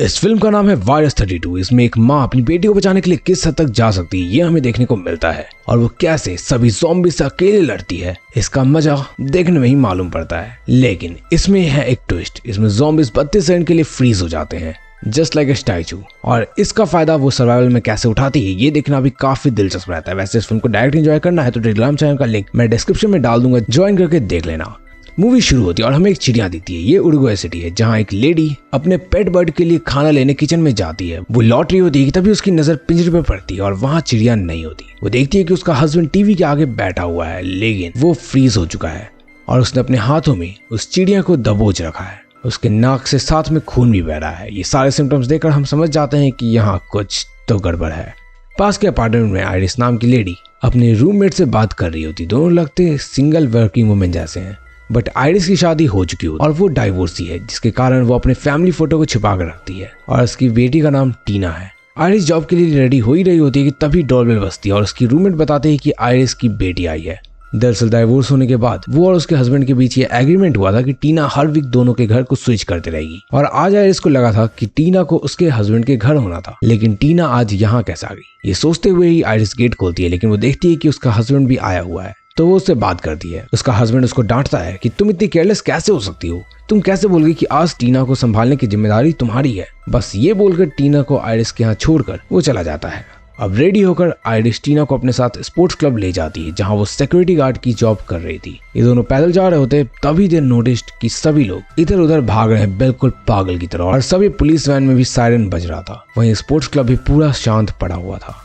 इस फिल्म का नाम है वायरस 32। इसमें एक माँ अपनी बेटी को बचाने के लिए किस हद तक जा सकती है ये हमें देखने को मिलता है और वो कैसे सभी ज़ॉम्बी से अकेले लड़ती है। इसका मजा देखने में ही मालूम पड़ता है, लेकिन इसमें है एक ट्विस्ट। इसमें ज़ॉम्बीज़ 32 सेकंड के लिए फ्रीज हो जाते हैं जस्ट लाइक ए स्टैचू, और इसका फायदा वो सर्वाइवल में कैसे उठाती है ये देखना भी काफी दिलचस्प रहता है। वैसे इस फिल्म को डायरेक्ट एंजॉय करना है तो टेलीग्राम चैनल का लिंक मैं डिस्क्रिप्शन में डाल दूंगा, ज्वाइन करके देख लेना। मूवी शुरू होती है और हमें एक चिड़िया दिखती है। ये उरुग्वे सिटी है जहाँ एक लेडी अपने पेट बर्ड के लिए खाना लेने किचन में जाती है। वो लौट रही होती है कि तभी उसकी नजर पिंजरे पे पड़ती है और वहाँ चिड़िया नहीं होती। वो देखती है कि उसका हस्बैंड टीवी के आगे बैठा हुआ है, लेकिन वो फ्रीज हो चुका है और उसने अपने हाथों में उस चिड़िया को दबोच रखा है। उसके नाक से साथ में खून भी बह रहा है। ये सारे सिम्टम्स देखकर हम समझ जाते हैं कि यहाँ कुछ तो गड़बड़ है। पास के अपार्टमेंट में आइरिस नाम की लेडी अपने रूममेट से बात कर रही होती। दोनों लगते सिंगल वर्किंग वुमेन जैसे हैं, बट आइरिस की शादी हो चुकी होती और वो डाइवोर्सी है, जिसके कारण वो अपने फैमिली फोटो को छिपा कर रखती है और उसकी बेटी का नाम टीना है। आइरिस जॉब के लिए रेडी हो ही रही होती है कि तभी डोरबेल बजती है और उसकी रूममेट बताते हैं कि आइरिस की बेटी आई है। दरअसल डाइवोर्स होने के बाद वो और उसके हस्बैंड के बीच ये एग्रीमेंट हुआ था कि टीना हर वीक दोनों के घर को स्विच करते रहेगी, और आज आइरिस को लगा था कि टीना को उसके हस्बैंड के घर होना था, लेकिन टीना आज यहाँ कैसे आ गई। ये सोचते हुए ही आइरिस गेट खोलती है, लेकिन वो देखती है कि उसका हस्बैंड भी आया हुआ है, तो वो उससे बात करती है। उसका हस्बैंड उसको डांटता है कि तुम इतनी केयरलेस कैसे हो सकती हो, तुम कैसे बोल गई कि आज टीना को संभालने की जिम्मेदारी तुम्हारी है। बस ये बोलकर टीना को आइरिस के यहाँ छोड़कर वो चला जाता है। अब रेडी होकर आइरिस टीना को अपने साथ स्पोर्ट्स क्लब ले जाती है जहाँ वो सिक्योरिटी गार्ड की जॉब कर रही थी। ये दोनों पैदल जा रहे होते तभी दे नोटिस्ड कि सभी लोग इधर उधर भाग रहे हैं बिल्कुल पागल की तरह, और सभी पुलिस वैन में भी सायरन बज रहा था। वहीं स्पोर्ट्स क्लब भी पूरा शांत पड़ा हुआ था।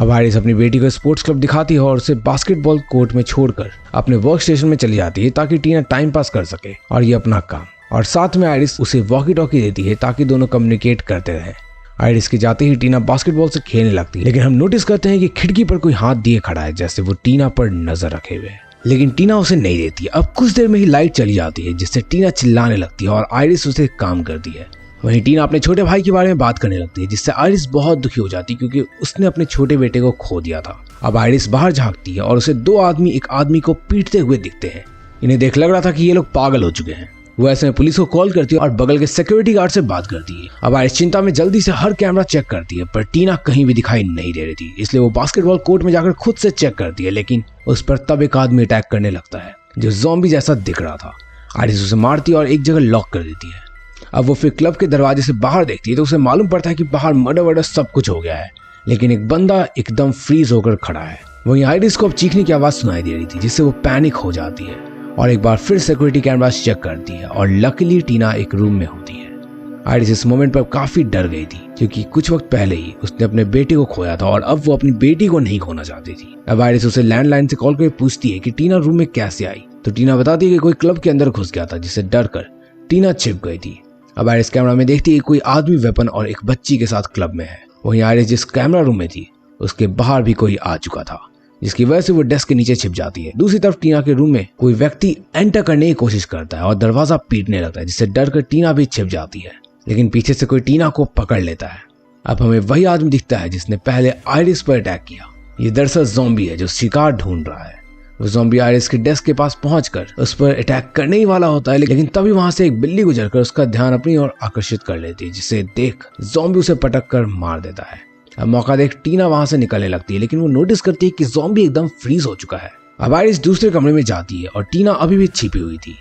अब आइरिस अपनी बेटी को स्पोर्ट्स क्लब दिखाती है और उसे बास्केटबॉल कोर्ट में छोड़कर अपने वर्क स्टेशन में चली जाती है ताकि टीना टाइम पास कर सके और ये अपना काम, और साथ में आइरिस उसे वॉकी टॉकी देती है ताकि दोनों कम्युनिकेट करते रहें। आइरिस के जाते ही टीना बास्केटबॉल से खेलने लगती है, लेकिन हम नोटिस करते हैं कि खिड़की पर कोई हाथ दिए खड़ा है, जैसे वो टीना पर नजर रखे हुए है, लेकिन टीना उसे नहीं देती। अब कुछ देर में ही लाइट चली जाती है जिससे टीना चिल्लाने लगती है और आइरिस उसे काम करती है। वहीं टीना अपने छोटे भाई के बारे में बात करने लगती है, जिससे आइरिस बहुत दुखी हो जाती है क्योंकि उसने अपने छोटे बेटे को खो दिया था। अब आइरिस बाहर झांकती है और उसे दो आदमी एक आदमी को पीटते हुए दिखते हैं। इन्हें देख लग रहा था कि ये लोग पागल हो चुके हैं। वो ऐसे में पुलिस को कॉल करती है और बगल के सिक्योरिटी गार्ड से बात करती है। अब आइरिस चिंता में जल्दी से हर कैमरा चेक करती है, पर टीना कहीं भी दिखाई नहीं दे रही थी, इसलिए वो बास्केटबॉल कोर्ट में जाकर खुद से चेक करती है, लेकिन उस पर तब एक आदमी अटैक करने लगता है जो ज़ॉम्बी जैसा दिख रहा था। आइरिस उसे मारती है और एक जगह लॉक कर देती है। अब वो फिर क्लब के दरवाजे से बाहर देखती है तो उसे मालूम पड़ता है कि बाहर मर्डर वर्डर सब कुछ हो गया है, लेकिन एक बंदा एकदम फ्रीज होकर खड़ा है। वहीं आइरिस को अब चीखने की आवाज सुनाई दे रही थी, जिससे वो पैनिक हो जाती है और एक बार फिर सिक्योरिटी कैमरास चेक करती है और लकीली टीना एक रूम में होती है। आइरिस इस मोमेंट पर काफी डर गई थी क्योंकि कुछ वक्त पहले ही उसने अपने बेटे को खोया था और अब वो अपनी बेटी को नहीं खोना चाहती थी। अब आइरिस उसे लैंडलाइन से कॉल करके पूछती है कि टीना रूम में कैसे आई, तो टीना बताती है कि कोई क्लब के अंदर घुस गया था, जिससे डर कर टीना छिप गई थी। अब आइरिस कैमरा में देखती है कोई आदमी वेपन और एक बच्ची के साथ क्लब में है। वहीं आइरिस जिस कैमरा रूम में थी उसके बाहर भी कोई आ चुका था, जिसकी वजह से वो डेस्क के नीचे छिप जाती है। दूसरी तरफ टीना के रूम में कोई व्यक्ति एंटर करने की कोशिश करता है और दरवाजा पीटने लगता है, जिससे डर कर टीना भी छिप जाती है, लेकिन पीछे से कोई टीना को पकड़ लेता है। अब हमें वही आदमी दिखता है जिसने पहले आइरिस पर अटैक किया। ये दरअसल ज़ॉम्बी है जो शिकार ढूंढ रहा है। वो ज़ॉम्बी आइरिस के डेस्क के पास पहुंचकर उस पर अटैक करने ही वाला होता है, लेकिन तभी वहां से एक बिल्ली गुजरकर उसका ध्यान अपनी ओर आकर्षित कर लेती है, जिसे देख ज़ॉम्बी उसे पटक कर मार देता है। अब मौका देख टीना वहां से निकलने लगती है, लेकिन वो नोटिस करती है कि ज़ॉम्बी एकदम फ्रीज हो चुका है। अब आइरिस दूसरे कमरे में जाती है और टीना अभी भी छिपी हुई थी।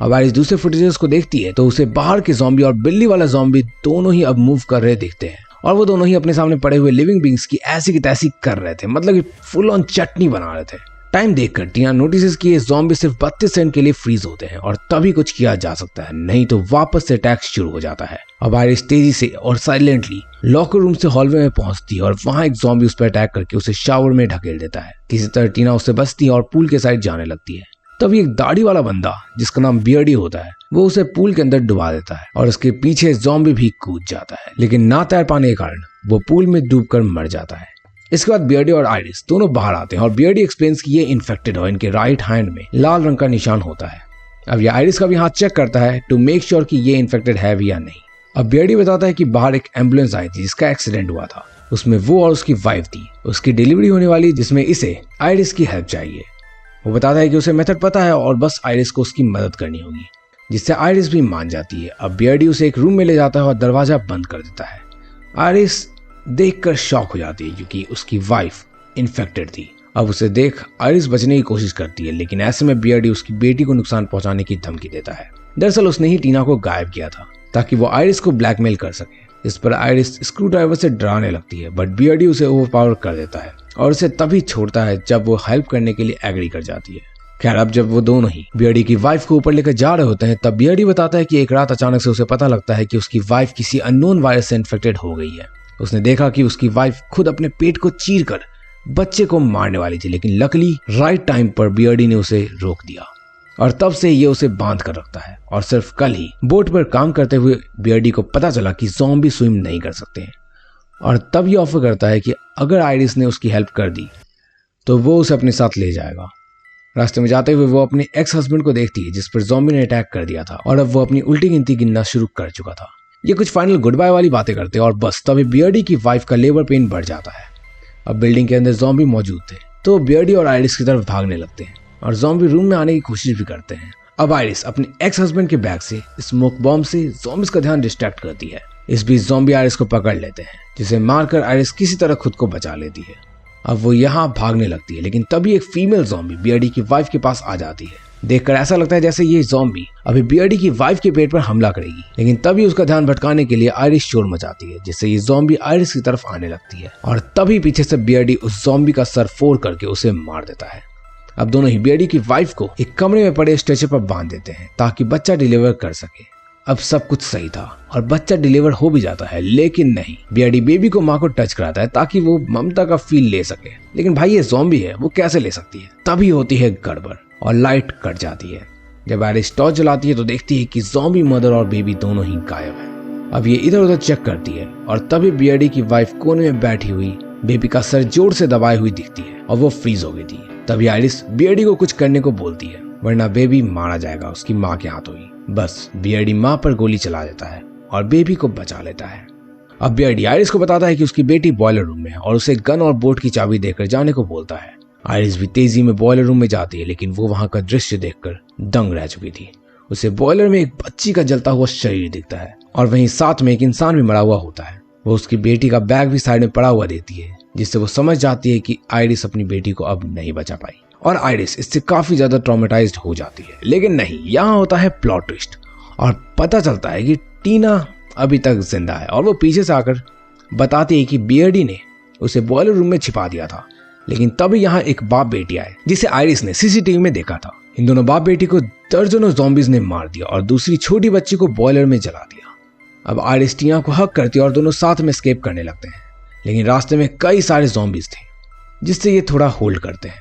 अब आइरिस दूसरे फुटेजेस को देखती है तो उसे बाहर के ज़ॉम्बी और बिल्ली वाला ज़ॉम्बी दोनों ही अब मूव कर रहे दिखते हैं, और वो दोनों ही अपने सामने पड़े हुए लिविंग बींग्स की ऐसी की तैसी कर रहे थे, मतलब कि फुल ऑन चटनी बना रहे थे। टाइम देखकर टीना नोटिस कि ये ज़ॉम्बी सिर्फ 32 सेकंड के लिए फ्रीज होते हैं और तभी कुछ किया जा सकता है, नहीं तो वापस से अटैक शुरू हो जाता है। अब आइरिस तेजी से और साइलेंटली लॉकर रूम से हॉलवे में पहुंचती है और वहां एक ज़ॉम्बी उस पर अटैक करके उसे शावर में ढकेल देता है। किसी तरह टीना उससे बचती है और पूल के साइड जाने लगती है। तभी एक दाढ़ी वाला बंदा जिसका नाम बियर्डी होता है वो उसे पूल के अंदर डुबा देता है और उसके पीछे ज़ॉम्बी भी कूद जाता है, लेकिन ना तैर पाने के कारण वो पूल में डूबकर मर जाता है। इसके बाद बियर्डी और आइरिस दोनों बाहर आते हैं और बियर्डी एक्सप्लेन्स कि ये इन्फेक्टेड है, इनके राइट हैंड में लाल रंग का निशान होता है। अब ये आइरिस का भी हाथ चेक करता है टू मेक श्योर कि ये इन्फेक्टेड है भी या नहीं। अब बियर्डी बताता है कि बाहर एक एम्बुलेंस आई थी जिसका एक्सीडेंट हुआ था, उसमें वो और उसकी वाइफ थी, उसकी डिलीवरी होने वाली, जिसमें इसे आइरिस की हेल्प चाहिए। वो बताता है कि उसे मेथड पता है और बस आइरिस को उसकी मदद करनी होगी। जिससे आयरिस भी मान जाती है। अब बियर्डी उसे एक रूम में ले जाता है और दरवाजा बंद कर देता है। आयरिस देखकर शॉक हो जाती है क्योंकि उसकी वाइफ इन्फेक्टेड थी। अब उसे देख आयरिस बचने की कोशिश करती है, लेकिन ऐसे में बियर्डी उसकी बेटी को नुकसान पहुंचाने की धमकी देता है। दरअसल उसने ही टीना को गायब किया था ताकि वो आयरिस को ब्लैकमेल कर सके। इस पर आयरिस स्क्रू ड्राइवर से डराने लगती है, बट बियर्डी उसे ओवरपावर कर देता है और उसे तभी छोड़ता है जब वो हेल्प करने के लिए एग्री कर जाती है। खैर, अब जब वो दोनों ही बियर्डी की वाइफ को ऊपर लेकर जा रहे होते हैं, तब बियर्डी बताता है कि एक रात अचानक से उसे पता लगता है कि उसकी वाइफ किसी अननोन वायरस से इन्फेक्टेड हो गई है। उसने देखा कि उसकी वाइफ खुद अपने पेट को चीर कर बच्चे को मारने वाली थी, लेकिन लकली राइट टाइम पर बियर्डी ने उसे रोक दिया और तब से ये उसे बांध कर रखता है। और सिर्फ कल ही बोट पर काम करते हुए बियर्डी को पता चला कि ज़ॉम्बी स्विम नहीं कर सकते हैं, और तब ये ऑफर करता है कि अगर आयरिस ने उसकी हेल्प कर दी तो वो उसे अपने साथ ले जाएगा। रास्ते में जाते हुए वो अपने एक्स हस्बैंड को देखती है जिस पर ज़ॉम्बी ने अटैक कर दिया था, और अब वो अपनी उल्टी गिनती गिनना शुरू कर चुका था। ये कुछ फाइनल गुड बाय वाली बातें करते हैं और बस तभी बियर्डी की वाइफ का लेबर पेन बढ़ जाता है। अब बिल्डिंग के अंदर ज़ॉम्बी मौजूद थे तो बियर्डी और आयरिस की तरफ भागने लगते हैं और ज़ॉम्बी रूम में आने की कोशिश भी करते हैं। अब आयरिस अपने एक्स हस्बैंड के बैग से स्मोक बॉम्ब से ज़ॉम्बीज़ का ध्यान डिस्ट्रैक्ट करती है। इस बीच ज़ॉम्बी आयरिस को पकड़ लेते हैं, जिसे मारकर आयरिस किसी तरह खुद को बचा लेती है। अब वो यहाँ भागने लगती है, लेकिन तभी एक फीमेल ज़ॉम्बी बियर्डी की वाइफ के पास आ जाती है। देखकर ऐसा लगता है जैसे ये ज़ॉम्बी अभी बियर्डी की वाइफ के पेट पर हमला करेगी, लेकिन तभी उसका ध्यान भटकाने के लिए आयरिस शोर मचाती है, जिससे ये ज़ॉम्बी आयरिस की तरफ आने लगती है और तभी पीछे से बियर्डी उस ज़ॉम्बी का सर फोड़ करके उसे मार देता है। अब दोनों ही बियर्डी की वाइफ को एक कमरे में पड़े स्ट्रेचर पर बांध देते हैं ताकि बच्चा डिलीवर कर सके। अब सब कुछ सही था और बच्चा डिलीवर हो भी जाता है, लेकिन नहीं, बियर्डी बेबी को माँ को टच कराता है ताकि वो ममता का फील ले सके। लेकिन भाई ये ज़ॉम्बी है, वो कैसे ले सकती है? तभी होती है गड़बड़ और लाइट कट जाती है। जब आयरिस टॉर्च जलाती है तो देखती है कि ज़ॉम्बी मदर और बेबी दोनों ही गायब है। अब ये इधर उधर चेक करती है और तभी बियर्डी की वाइफ कोने में बैठी हुई बेबी का सर जोर से दबाए हुई दिखती है और वो फ्रीज हो गई थी। तभी आयरिस बियर्डी को कुछ करने को बोलती है, वरना बेबी मारा जाएगा उसकी माँ के हाथों ही। बस बियर्डी माँ पर गोली चला देता है और बेबी को बचा लेता है। अब बियर्डी आयरिस को बताता है कि उसकी बेटी बॉयलर रूम में है और उसे गन और बोट की चाबी देकर जाने को बोलता है। आयरिस भी तेजी में बॉयलर रूम में जाती है, लेकिन वो वहां का दृश्य देखकर दंग रह चुकी थी। उसे बॉयलर में एक बच्ची का जलता हुआ शरीर दिखता है और वहीं साथ में एक इंसान भी मरा हुआ होता है। वो उसकी बेटी का बैग भी साइड में पड़ा हुआ देती है, जिससे वो समझ जाती है कि आयरिस अपनी बेटी को अब नहीं बचा पाई और आयरिस इससे काफी ज्यादा ट्रॉमेटाइज्ड हो जाती है। लेकिन नहीं, यहाँ होता है प्लॉट ट्विस्ट और पता चलता है कि टीना अभी तक जिंदा है और वो पीछे से आकर बताती है कि बियर्डी ने उसे बॉयलर रूम में छिपा दिया था। लेकिन तभी यहाँ एक बाप बेटी आए जिसे आयरिस ने सीसीटीवी में देखा था। इन दोनों बाप बेटी को दर्जनों ज़ॉम्बीज ने मार दिया और दूसरी छोटी बच्ची को बॉयलर में जला दिया। अब आयरिस टीना को हक करती है और दोनों साथ में एस्केप करने लगते हैं, लेकिन रास्ते में कई सारे ज़ॉम्बीज थे जिससे ये थोड़ा होल्ड करते हैं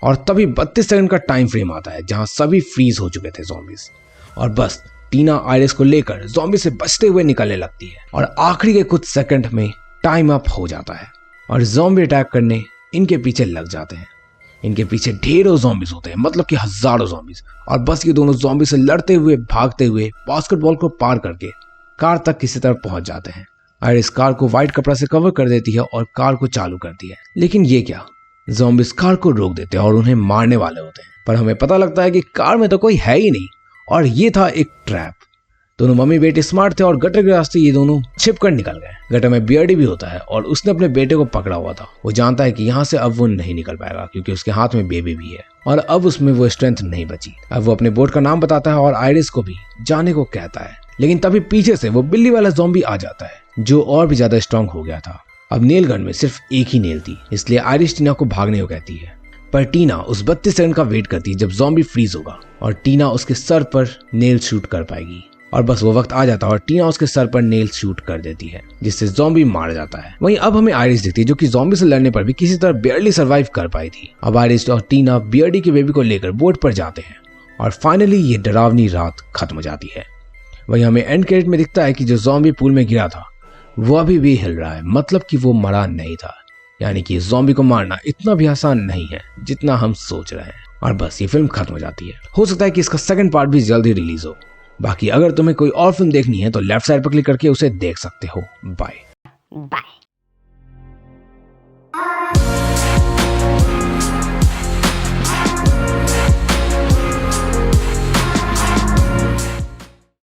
और तभी 32 सेकंड का टाइम फ्रेम आता है जहां सभी फ्रीज हो चुके थे ज़ॉम्बीज। और बस टीना आयरिस को लेकर ज़ॉम्बी से बचते हुए निकलने लगती है और आखिरी के कुछ सेकंड में टाइम अप हो जाता है और ज़ॉम्बी अटैक करने इनके पीछे लग जाते हैं। इनके पीछे ढेरों ज़ॉम्बीज होते हैं, मतलब कि हजारों ज़ॉम्बीज, और बस ये दोनों ज़ॉम्बी से लड़ते हुए भागते हुए बास्केटबॉल को पार करके कार तक किसी तरह पहुंच जाते हैं। आयरिस कार को व्हाइट कपड़ा से कवर कर देती है और कार को चालू करती है, लेकिन ये क्या, ज़ॉम्बीज कार को रोक देते हैं और उन्हें मारने वाले होते हैं। पर हमें पता लगता है कि कार में तो कोई है ही नहीं और ये था एक ट्रैप। दोनों मम्मी बेटे स्मार्ट थे और गटर के रास्ते ये दोनों छिप कर निकल गए। गटर में बियर्डी भी होता है और उसने अपने बेटे को पकड़ा हुआ था। वो जानता है कि यहाँ से अब वो नहीं निकल पाएगा क्योंकि उसके हाथ में बेबी भी है और अब उसमें वो स्ट्रेंथ नहीं बची। अब वो अपने बोट का नाम बताता है और आयरिस को भी जाने को कहता है, लेकिन तभी पीछे से वो बिल्ली वाला ज़ॉम्बी आ जाता है जो और भी ज्यादा स्ट्रांग हो गया था। अब नेल गन में सिर्फ एक ही नेल थी, इसलिए आयरिस टीना को भागने को कहती है, पर टीना उस 32 सेकंड का वेट करती है जब ज़ॉम्बी फ्रीज होगा और टीना उसके सर पर नेल शूट कर पाएगी। और बस वो वक्त आ जाता है और टीना उसके सर पर नेल शूट कर देती है, जिससे ज़ॉम्बी मार जाता है। वहीं अब हमें आयरिस दिखती है जो कि ज़ॉम्बी से लड़ने पर भी किसी तरह बेयरली सर्वाइव कर पाई थी। अब आयरिस और टीना बियर्डी के बेबी को लेकर बोट पर जाते हैं और फाइनली ये डरावनी रात खत्म हो जाती है। वहीं हमें एंड क्रेडिट में दिखता है कि जो ज़ॉम्बी पूल में गिरा था वो अभी भी हिल रहा है, मतलब कि वो मरा नहीं था। यानी कि ज़ॉम्बी को मारना इतना भी आसान नहीं है जितना हम सोच रहे हैं। और बस ये फिल्म खत्म हो जाती है। हो सकता है कि इसका सेकंड पार्ट भी जल्द ही रिलीज हो। बाकी अगर तुम्हें कोई और फिल्म देखनी है तो लेफ्ट साइड पर क्लिक करके उसे देख सकते हो। Bye bye.